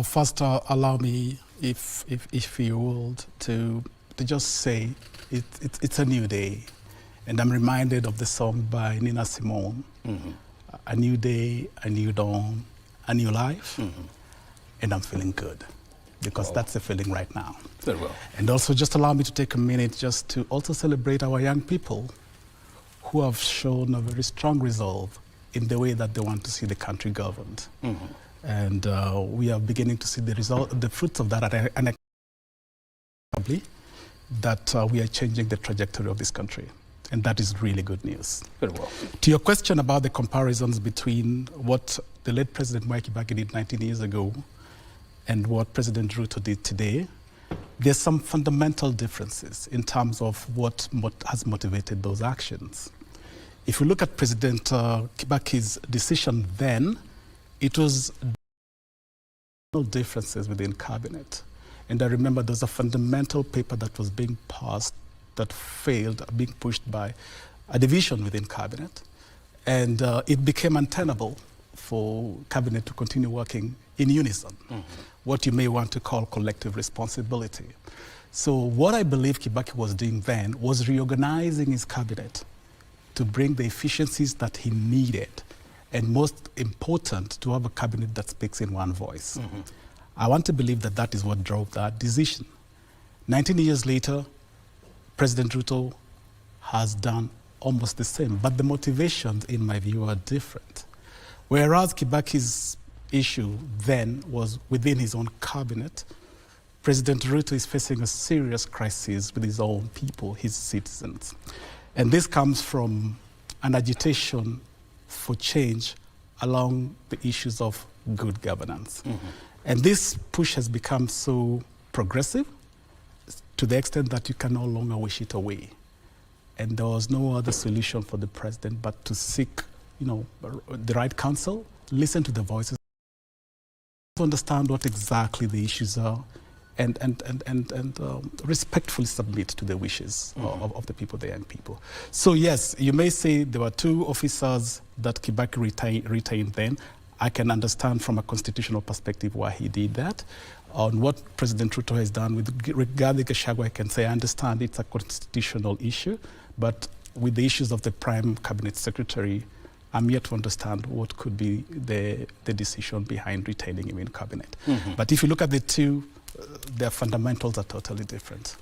First, allow me, if you would, to just say it's a new day. And I'm reminded of the song by Nina Simone, A New Day, A New Dawn, A New Life, and I'm feeling good, because that's the feeling right now. Very well. And also just allow me to take a minute just to also celebrate our young people who have shown a very strong resolve in the way that they want to see the country governed. And we are beginning to see the fruits of that, and that we are changing the trajectory of this country. And that is really good news. Very well. To your question about the comparisons between what the late President Mwai Kibaki did 19 years ago and what President Ruto did today, there's some fundamental differences in terms of what has motivated those actions. If you look at President Kibaki's decision then, it was no differences within cabinet. And I remember there's a fundamental paper that was being passed that failed, being pushed by a division within cabinet. And it became untenable for cabinet to continue working in unison, what you may want to call collective responsibility. So what I believe Kibaki was doing then was reorganizing his cabinet to bring the efficiencies that he needed, and most important, to have a cabinet that speaks in one voice. I want to believe that that is what drove that decision. 19 years later, President Ruto has done almost the same, but the motivations, in my view, are different. Whereas Kibaki's issue then was within his own cabinet, President Ruto is facing a serious crisis with his own people, his citizens. And this comes from an agitation for change along the issues of good governance. And this push has become so progressive to the extent that you can no longer wish it away. And there was no other solution for the president but to seek, the right counsel, listen to the voices, to understand what exactly the issues are, and respectfully submit to the wishes of the people, the young people. So yes, you may say there were two officers that Kibaki retained then. I can understand from a constitutional perspective why he did that. On what President Ruto has done with regarding Gachagua, I can say I understand it's a constitutional issue, but with the issues of the Prime Cabinet Secretary, I'm yet to understand what could be the decision behind retaining him in cabinet. But if you look at the two, their fundamentals are totally different.